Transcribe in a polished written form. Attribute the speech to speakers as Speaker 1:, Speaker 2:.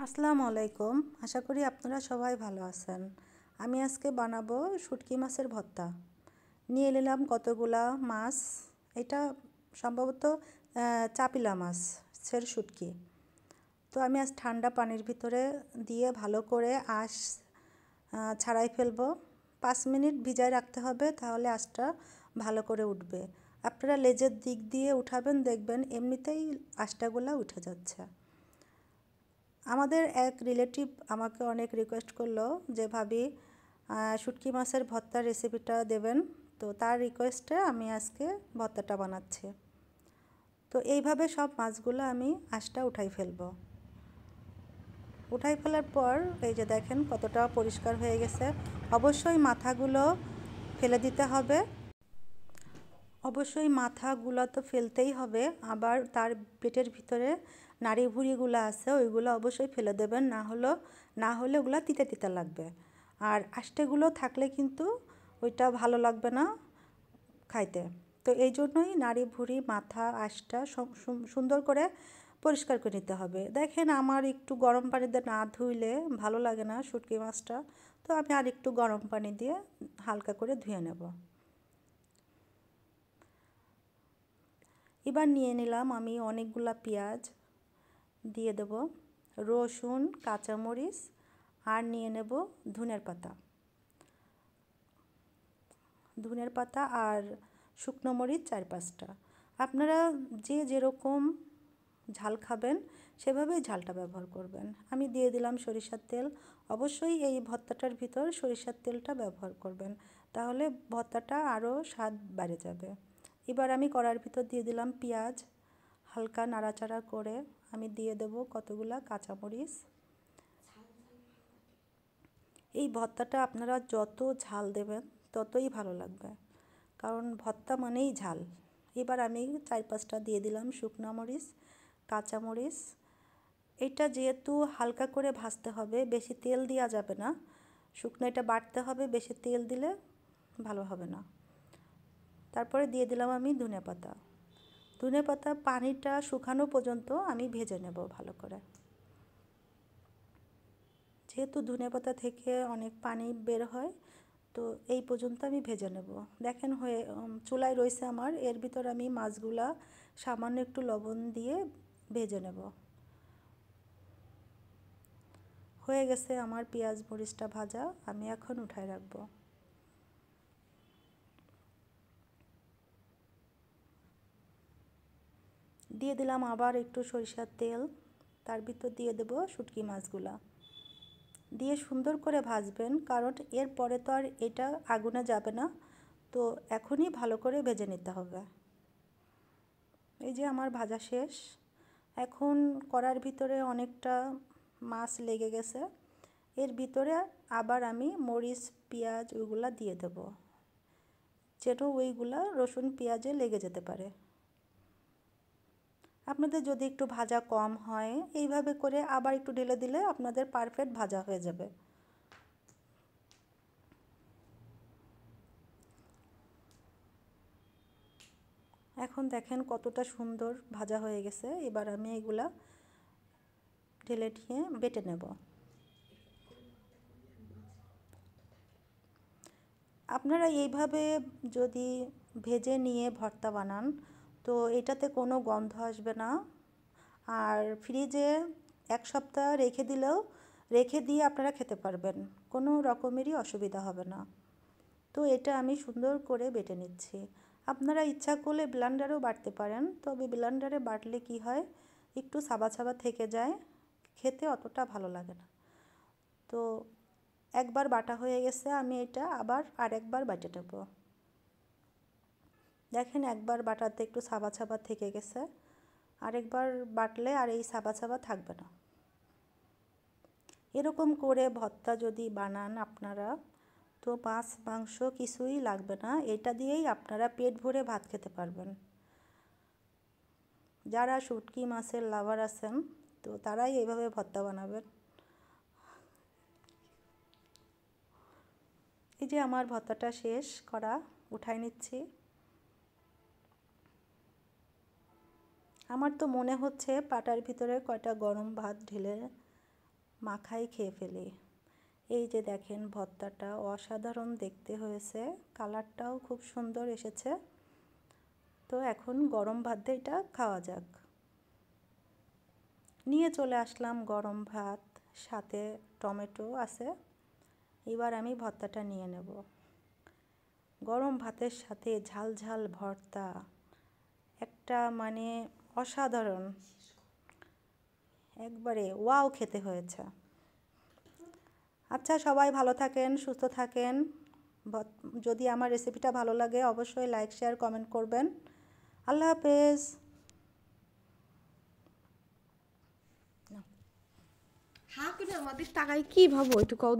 Speaker 1: আসসালামু আলাইকুম। আশা করি আপনারা সবাই ভালো আছেন। আমি আজকে বানাবো শুটকি মাছের ভর্তা। নিয়ে নিলাম কতগুলা মাছ। এটা সম্ভবত চাপিলা মাছের শুটকি। তো আমি আজ ঠান্ডা পানির ভিতরে দিয়ে ভালো করে আঁশ ছাড়াই ফেলবো। 5 মিনিট ভিজায় রাখতে হবে, তাহলে আঁশটা ভালো করে উঠবে। আপনারা লেজের দিক দিয়ে উঠাবেন, দেখবেন এমনিতেই আঁশটাগুলা উঠে যাচ্ছে। আমাদের এক রিলেটিভ আমাকে অনেক রিকোয়েস্ট করলো যে ভাবি শুটকি মাছের ভর্তার রেসিপিটা দেবেন। তো তার রিকোয়েস্টে আমি আজকে ভর্তাটা বানাচ্ছি। তো এইভাবে সব মাছগুলো আমি আঁশটা উঠাই ফেলবো। উঠাই ফেলার পর এই যে দেখেন কতটা পরিষ্কার হয়ে গেছে। অবশ্যই মাথাগুলো ফেলে দিতে হবে। অবশ্যই মাথাগুলো তো ফেলতেই হবে, আবার তার পেটের ভিতরে নাড়ি ভুঁড়িগুলো আছে ওইগুলো অবশ্যই ফেলে দেবেন, না হলে ওগুলো তিতা তিতা লাগবে। আর আষ্টেগুলো থাকলে কিন্তু ওইটা ভালো লাগবে না খাইতে। তো এই জন্যই নাড়ি ভুঁড়ি মাথা আঁশটা সুন্দর করে পরিষ্কার করে নিতে হবে। দেখেন আমার একটু গরম পানিতে না ধুইলে ভালো লাগে না শুটকি মাছটা, তো আমি আর একটু গরম পানি দিয়ে হালকা করে ধুয়ে নেব। এবার নিয়ে নিলাম আমি অনেকগুলা পেঁয়াজ, দিয়ে দেব রসুন, কাঁচামরিচ, আর নিয়ে নেব ধনের পাতা আর শুকনো মরিচ 4-5টা। আপনারা যে যেরকম ঝাল খাবেন সেভাবেই ঝালটা ব্যবহার করবেন। আমি দিয়ে দিলাম সরিষার তেল। অবশ্যই এই ভর্তাটার ভিতর সরিষার তেলটা ব্যবহার করবেন, তাহলে ভর্তাটা আরও স্বাদ বেড়ে যাবে। এবার আমি কড়াইয়ের ভিতর দিয়ে দিলাম পেঁয়াজ। হালকা নাড়াচাড়া করে আমি দিয়ে দেব কতগুলা কাঁচামরিচ। এই ভর্তাটা আপনারা যত ঝাল দেবেন ততই ভালো লাগবে, কারণ ভর্তা মানেই ঝাল। এবার আমি 4-5টা দিয়ে দিলাম শুকনো মরিচ, কাঁচামরিচ। এটা যেহেতু হালকা করে ভাজতে হবে, বেশি তেল দেওয়া যাবে না। শুকনো এটা বাটতে হবে, বেশি তেল দিলে ভালো হবে না। তারপরে দিয়ে দিলাম আমি ধনেপাতা পানিটা শুকানো পর্যন্ত আমি ভেজে নেব ভালো করে। যেহেতু ধনেপাতা থেকে অনেক পানি বের হয়, তো এই পর্যন্ত আমি ভেজে নেব। দেখেন চুলায় রয়েছে আমার, এর ভিতর আমি মাছগুলা সামান্য একটু লবণ দিয়ে ভেজে নেব। হয়ে গেছে আমার পেঁয়াজ মরিচটা ভাজা, আমি এখন উঠায় রাখবো। দিয়ে দিলাম আবার একটু সরিষার তেল, তার ভিতর দিয়ে দেব শুটকি মাছগুলা দিয়ে সুন্দর করে ভাজবেন, কারণ এরপরে তো আর এটা আগুনে যাবে না, তো এখনই ভালো করে ভেজে নিতে হবে। এই যে আমার ভাজা শেষ। এখন কড়ার ভিতরে অনেকটা মাছ লেগে গেছে, এর ভিতরে আবার আমি মরিচ পেঁয়াজ ওইগুলা দিয়ে দেব, যেন ওইগুলা রসুন পেঁয়াজে লেগে যেতে পারে। আপনাদের যদি একটু ভাজা কম হয়, এইভাবে করে আবার একটু ঢেলে দিলে আপনাদের পারফেক্ট ভাজা হয়ে যাবে। এখন দেখেন কতটা সুন্দর ভাজা হয়ে গেছে। এবার আমি এগুলা ঢেলে নিয়ে বেটে নেব। আপনারা এইভাবে যদি ভেজে নিয়ে ভর্তা বানান, তো এটাতে কোনো গন্ধ আসবে না। আর ফ্রিজে 1 সপ্তাহ রেখে দিয়ে আপনারা খেতে পারবেন, কোনো রকমেরই অসুবিধা হবে না। তো এটা আমি সুন্দর করে বেটে নিচ্ছি। আপনারা ইচ্ছা করলে ব্লেন্ডারেও বাটতে পারেন, তবে ব্লেন্ডারে বাটলে কি হয়, একটু সাবা সাবা থেকে যায়, খেতে অতটা ভালো লাগে না। তো একবার বাটা হয়ে গেছে, আমি এটা আবার আরেকবার বেটে নেব। দেখেন একবার বাটাতে একটু সাবা সাবা থেকে গেছে, আরেকবার বাটলে আর এই সাবা সাবা থাকবে না। এরকম করে ভর্তা যদি বানান আপনারা, তো মাছ মাংস কিছুই লাগবে না, এটা দিয়েই আপনারা পেট ভরে ভাত খেতে পারবেন। যারা শুটকি মাছের লাভার আছেন, তো তারাই এইভাবে ভর্তা বানাবেন। এই যে আমার ভর্তাটা শেষ করা, উঠাই নিচ্ছি। আমার তো মনে হচ্ছে পাটার ভিতরে কয়টা গরম ভাত ঢেলে মাখাই খেয়ে ফেলি। এই যে দেখেন ভর্তাটা অসাধারণ দেখতে হয়েছে, কালারটাও খুব সুন্দর এসেছে। তো এখন গরম ভাত দিয়ে এটা খাওয়া যাক। নিয়ে চলে আসলাম গরম ভাত, সাথে টমেটো আছে। এবার আমি ভর্তাটা নিয়ে নেব। গরম ভাতের সাথে ঝাল ঝাল ভর্তা একটা মানে অসাধারণ, একবারে ওয়াও খেতে হয়েছে। আচ্ছা, সবাই ভালো থাকেন, সুস্থ থাকেন। যদি আমার রেসিপিটা ভালো লাগে অবশ্যই লাইক, শেয়ার, কমেন্ট করবেন। আল্লাহ হাফেজ।
Speaker 2: হ্যাঁ, আমাদের টাকায় কি ভাবো একটু কও